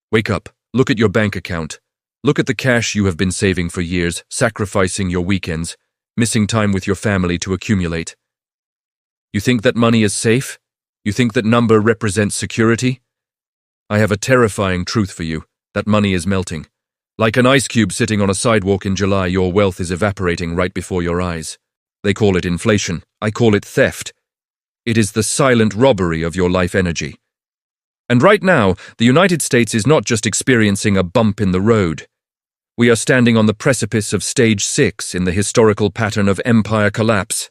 Wake up, look at your bank account. Look at the cash you have been saving for years, sacrificing your weekends, missing time with your family to accumulate. You think that money is safe? You think that number represents security? I have a terrifying truth for you. That money is melting. Like an ice cube sitting on a sidewalk in July, your wealth is evaporating right before your eyes. They call it inflation. I call it theft. It is the silent robbery of your life energy. And right now, the United States is not just experiencing a bump in the road. We are standing on the precipice of stage 6 in the historical pattern of empire collapse.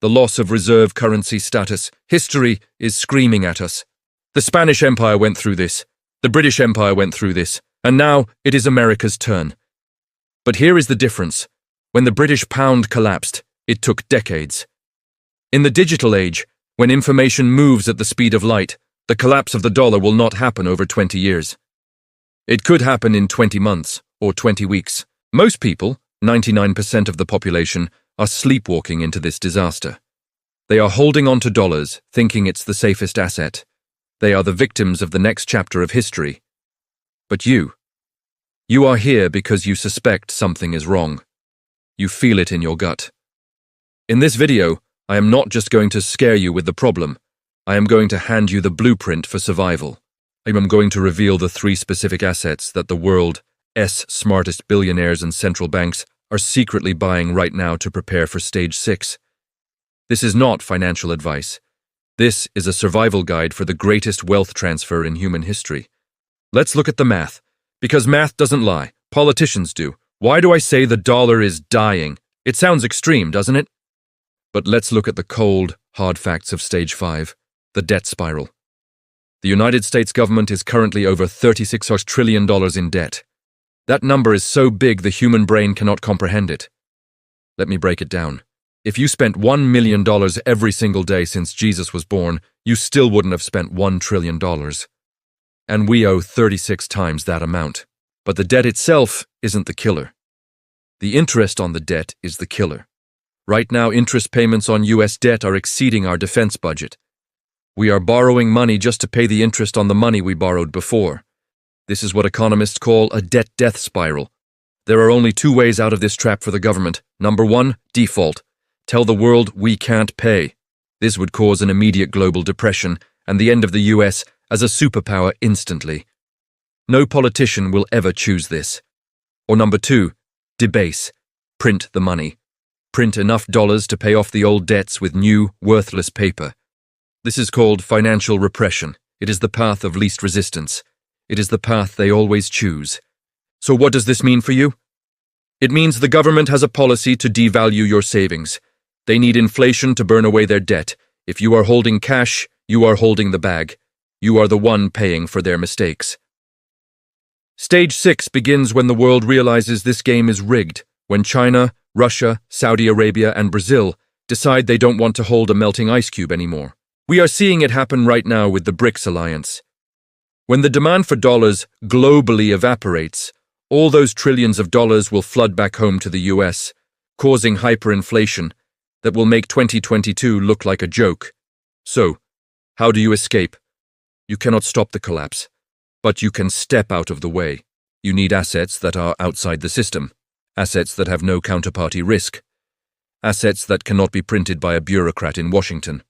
The loss of reserve currency status. History is screaming at us. The Spanish Empire went through this. The British Empire went through this. And now it is America's turn. But here is the difference. When the British pound collapsed, it took decades. In the digital age, when information moves at the speed of light, the collapse of the dollar will not happen over 20 years. It could happen in 20 months or 20 weeks. Most people, 99% of the population, are sleepwalking into this disaster. They are holding on to dollars, thinking it's the safest asset. They are the victims of the next chapter of history. But you are here because you suspect something is wrong. You feel it in your gut. In this video, I am not just going to scare you with the problem. I am going to hand you the blueprint for survival. I am going to reveal the 3 specific assets that the world's smartest billionaires and central banks are secretly buying right now to prepare for stage 6. This is not financial advice. This is a survival guide for the greatest wealth transfer in human history. Let's look at the math. Because math doesn't lie. Politicians do. Why do I say the dollar is dying? It sounds extreme, doesn't it? But let's look at the cold, hard facts of stage 5. The debt spiral. The United States government is currently over $36 trillion in debt. That number is so big the human brain cannot comprehend it. Let me break it down. If you spent $1 million every single day since Jesus was born, you still wouldn't have spent $1 trillion. And we owe 36 times that amount. But the debt itself isn't the killer. The interest on the debt is the killer. Right now, interest payments on U.S. debt are exceeding our defense budget. We are borrowing money just to pay the interest on the money we borrowed before. This is what economists call a debt-death spiral. There are only 2 ways out of this trap for the government. Number 1, default. Tell the world we can't pay. This would cause an immediate global depression and the end of the U.S. as a superpower instantly. No politician will ever choose this. Or number 2, debase. Print the money. Print enough dollars to pay off the old debts with new, worthless paper. This is called financial repression. It is the path of least resistance. It is the path they always choose. So what does this mean for you? It means the government has a policy to devalue your savings. They need inflation to burn away their debt. If you are holding cash, you are holding the bag. You are the one paying for their mistakes. Stage 6 begins when the world realizes this game is rigged, when China, Russia, Saudi Arabia, and Brazil decide they don't want to hold a melting ice cube anymore. We are seeing it happen right now with the BRICS alliance. When the demand for dollars globally evaporates, all those trillions of dollars will flood back home to the US, causing hyperinflation that will make 2022 look like a joke. So, how do you escape? You cannot stop the collapse, but you can step out of the way. You need assets that are outside the system, assets that have no counterparty risk, assets that cannot be printed by a bureaucrat in Washington.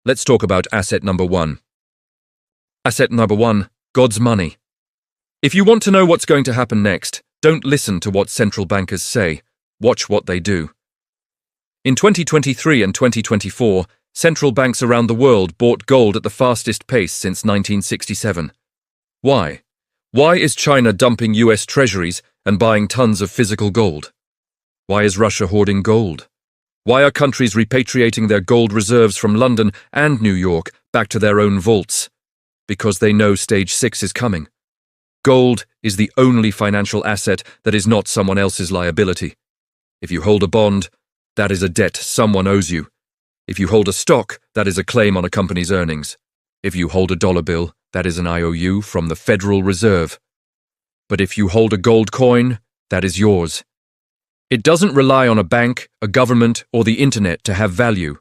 Let's talk about asset number 1. Asset number 1, God's money. If you want to know what's going to happen next, don't listen to what central bankers say. Watch what they do. In 2023 and 2024, central banks around the world bought gold at the fastest pace since 1967. Why? Why is China dumping US treasuries and buying tons of physical gold? Why is Russia hoarding gold? Why are countries repatriating their gold reserves from London and New York back to their own vaults? Because they know stage 6 is coming. Gold is the only financial asset that is not someone else's liability. If you hold a bond, that is a debt someone owes you. If you hold a stock, that is a claim on a company's earnings. If you hold a dollar bill, that is an IOU from the Federal Reserve. But if you hold a gold coin, that is yours. It doesn't rely on a bank, a government, or the internet to have value.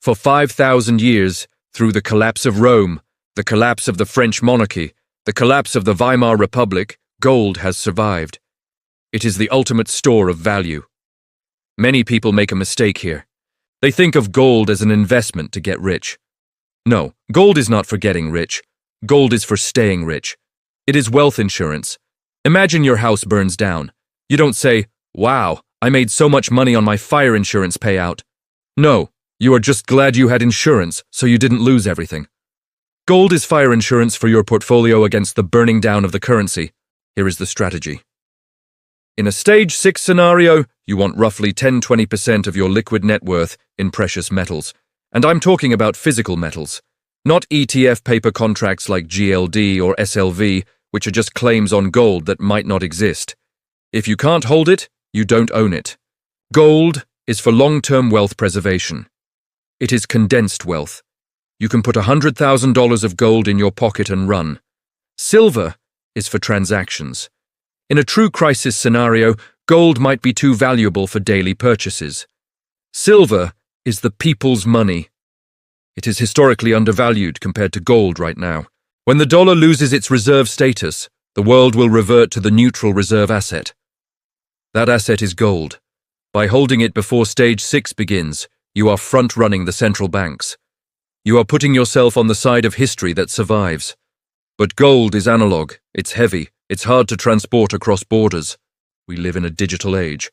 For 5,000 years, through the collapse of Rome, the collapse of the French monarchy, The collapse of the Weimar Republic, gold has survived. It is the ultimate store of value. Many people make a mistake here. They think of gold as an investment to get rich. No, gold is not for getting rich. Gold is for staying rich. It is wealth insurance. Imagine your house burns down. You don't say, "Wow, I made so much money on my fire insurance payout." No, you are just glad you had insurance so you didn't lose everything. Gold is fire insurance for your portfolio against the burning down of the currency. Here is the strategy. In a stage 6 scenario, you want roughly 10–20% of your liquid net worth in precious metals. And I'm talking about physical metals, not ETF paper contracts like GLD or SLV, which are just claims on gold that might not exist. If you can't hold it, you don't own it. Gold is for long-term wealth preservation. It is condensed wealth. You can put $100,000 of gold in your pocket and run. Silver is for transactions. In a true crisis scenario, gold might be too valuable for daily purchases. Silver is the people's money. It is historically undervalued compared to gold right now. When the dollar loses its reserve status, the world will revert to the neutral reserve asset. That asset is gold. By holding it before stage 6 begins, you are front-running the central banks. You are putting yourself on the side of history that survives. But gold is analog, it's heavy, it's hard to transport across borders. We live in a digital age.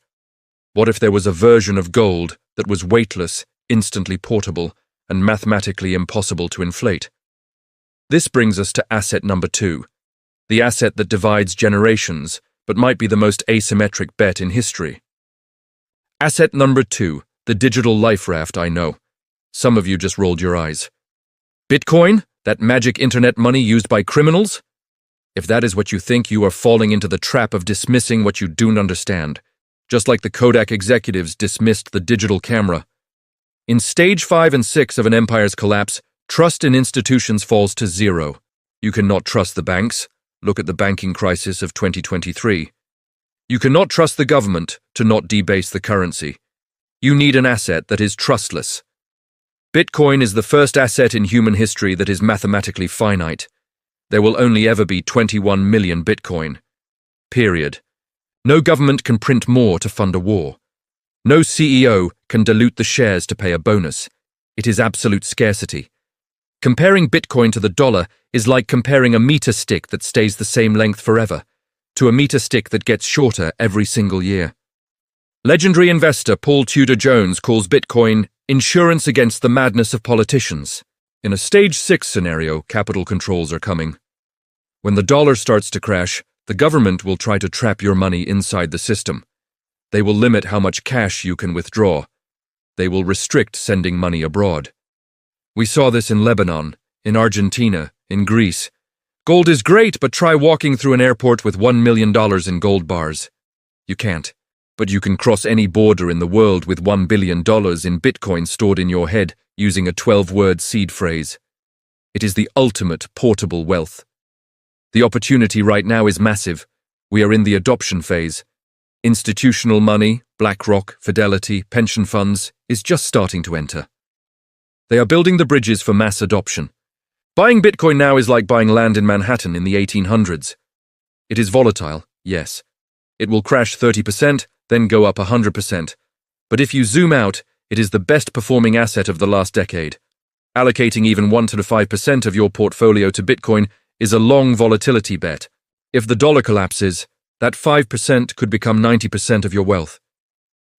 What if there was a version of gold that was weightless, instantly portable, and mathematically impossible to inflate? This brings us to asset number 2, the asset that divides generations, but might be the most asymmetric bet in history. Asset number 2, the digital life raft. I know. Some of you just rolled your eyes. Bitcoin, that magic internet money used by criminals? If that is what you think, you are falling into the trap of dismissing what you don't understand, just like the Kodak executives dismissed the digital camera. In stage 5 and 6 of an empire's collapse, trust in institutions falls to 0. You cannot trust the banks. Look at the banking crisis of 2023. You cannot trust the government to not debase the currency. You need an asset that is trustless. Bitcoin is the first asset in human history that is mathematically finite. There will only ever be 21 million Bitcoin. Period. No government can print more to fund a war. No CEO can dilute the shares to pay a bonus. It is absolute scarcity. Comparing Bitcoin to the dollar is like comparing a meter stick that stays the same length forever to a meter stick that gets shorter every single year. Legendary investor Paul Tudor Jones calls Bitcoin insurance against the madness of politicians. In a stage 6 scenario, capital controls are coming. When the dollar starts to crash, the government will try to trap your money inside the system. They will limit how much cash you can withdraw. They will restrict sending money abroad. We saw this in Lebanon, in Argentina, in Greece. Gold is great, but try walking through an airport with $1 million in gold bars. You can't. But you can cross any border in the world with $1 billion in Bitcoin stored in your head using a 12-word seed phrase. It is the ultimate portable wealth. The opportunity right now is massive. We are in the adoption phase. Institutional money, BlackRock, Fidelity, pension funds, is just starting to enter. They are building the bridges for mass adoption. Buying Bitcoin now is like buying land in Manhattan in the 1800s. It is volatile, yes. It will crash 30%, then go up 100%. But if you zoom out, it is the best performing asset of the last decade. Allocating even 1 to 5% of your portfolio to Bitcoin is a long volatility bet. If the dollar collapses, that 5% could become 90% of your wealth.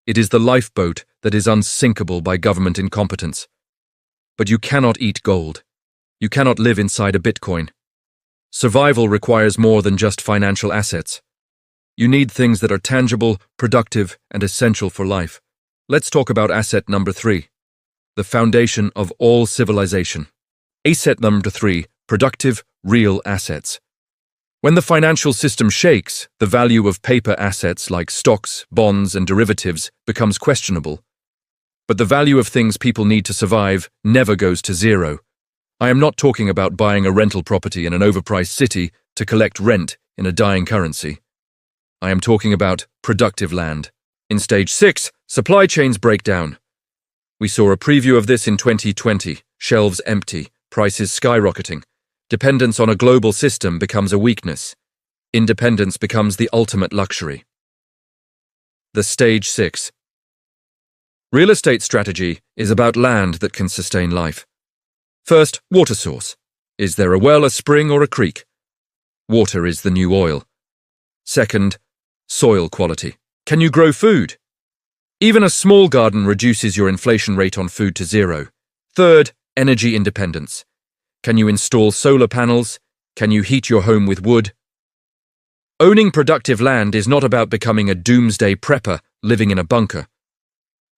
It is the lifeboat that is unsinkable by government incompetence. But you cannot eat gold. You cannot live inside a Bitcoin. Survival requires more than just financial assets. You need things that are tangible, productive, and essential for life. Let's talk about asset number 3, the foundation of all civilization. Asset number 3, productive, real assets. When the financial system shakes, the value of paper assets like stocks, bonds, and derivatives becomes questionable. But the value of things people need to survive never goes to 0. I am not talking about buying a rental property in an overpriced city to collect rent in a dying currency. I am talking about productive land. In stage 6, supply chains break down. We saw a preview of this in 2020, shelves empty, prices skyrocketing. Dependence on a global system becomes a weakness. Independence becomes the ultimate luxury. The Stage 6. Real estate strategy is about land that can sustain life. First, water source. Is there a well, a spring, or a creek? Water is the new oil. Second, soil quality. Can you grow food? Even a small garden reduces your inflation rate on food to zero. Third, energy independence. Can you install solar panels? Can you heat your home with wood? Owning productive land is not about becoming a doomsday prepper living in a bunker.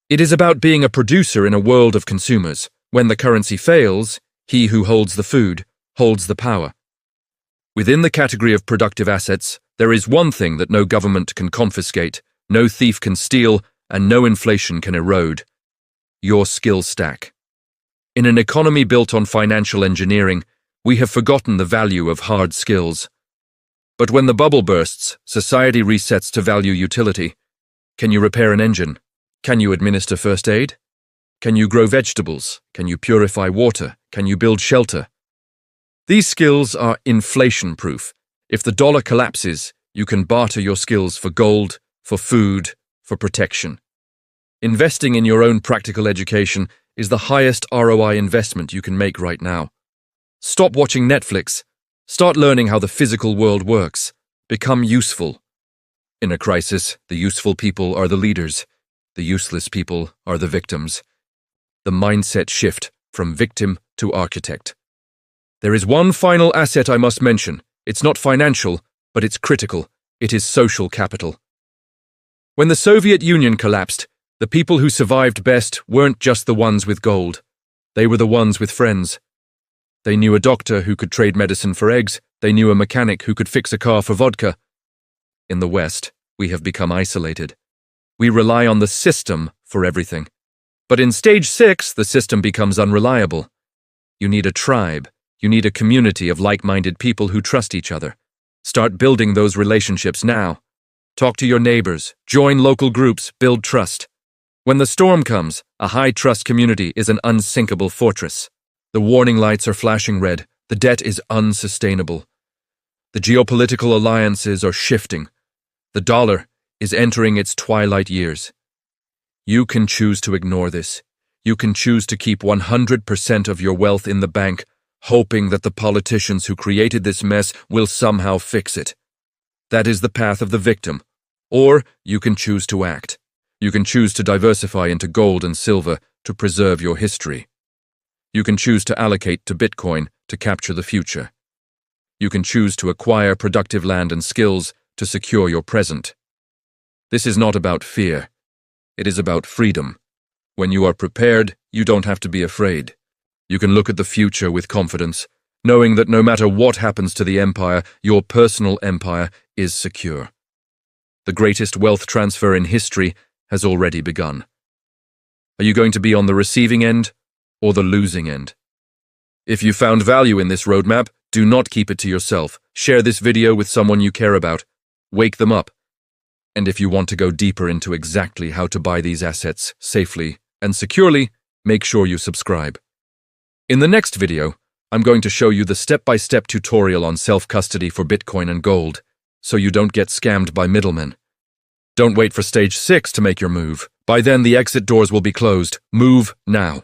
It is about being a producer in a world of consumers. When the currency fails, he who holds the food holds the power. Within the category of productive assets, there is one thing that no government can confiscate, no thief can steal, and no inflation can erode: your skill stack. In an economy built on financial engineering, we have forgotten the value of hard skills. But when the bubble bursts, society resets to value utility. Can you repair an engine? Can you administer first aid? Can you grow vegetables? Can you purify water? Can you build shelter? These skills are inflation-proof. If the dollar collapses, you can barter your skills for gold, for food, for protection. Investing in your own practical education is the highest ROI investment you can make right now. Stop watching Netflix. Start learning how the physical world works. Become useful. In a crisis, the useful people are the leaders. The useless people are the victims. The mindset shift from victim to architect. There is one final asset I must mention. It's not financial, but it's critical. It is social capital. When the Soviet Union collapsed, the people who survived best weren't just the ones with gold. They were the ones with friends. They knew a doctor who could trade medicine for eggs. They knew a mechanic who could fix a car for vodka. In the West, we have become isolated. We rely on the system for everything. But in Stage 6, the system becomes unreliable. You need a tribe. You need a community of like-minded people who trust each other. Start building those relationships now. Talk to your neighbors. Join local groups. Build trust. When the storm comes, a high-trust community is an unsinkable fortress. The warning lights are flashing red. The debt is unsustainable. The geopolitical alliances are shifting. The dollar is entering its twilight years. You can choose to ignore this. You can choose to keep 100% of your wealth in the bank, hoping that the politicians who created this mess will somehow fix it. That is the path of the victim. Or you can choose to act. You can choose to diversify into gold and silver to preserve your history. You can choose to allocate to Bitcoin to capture the future. You can choose to acquire productive land and skills to secure your present. This is not about fear. It is about freedom. When you are prepared, you don't have to be afraid. You can look at the future with confidence, knowing that no matter what happens to the empire, your personal empire is secure. The greatest wealth transfer in history has already begun. Are you going to be on the receiving end or the losing end? If you found value in this roadmap, do not keep it to yourself. Share this video with someone you care about. Wake them up. And if you want to go deeper into exactly how to buy these assets safely and securely, make sure you subscribe. In the next video, I'm going to show you the step-by-step tutorial on self-custody for Bitcoin and gold, so you don't get scammed by middlemen. Don't wait for Stage 6 to make your move. By then, the exit doors will be closed. Move now.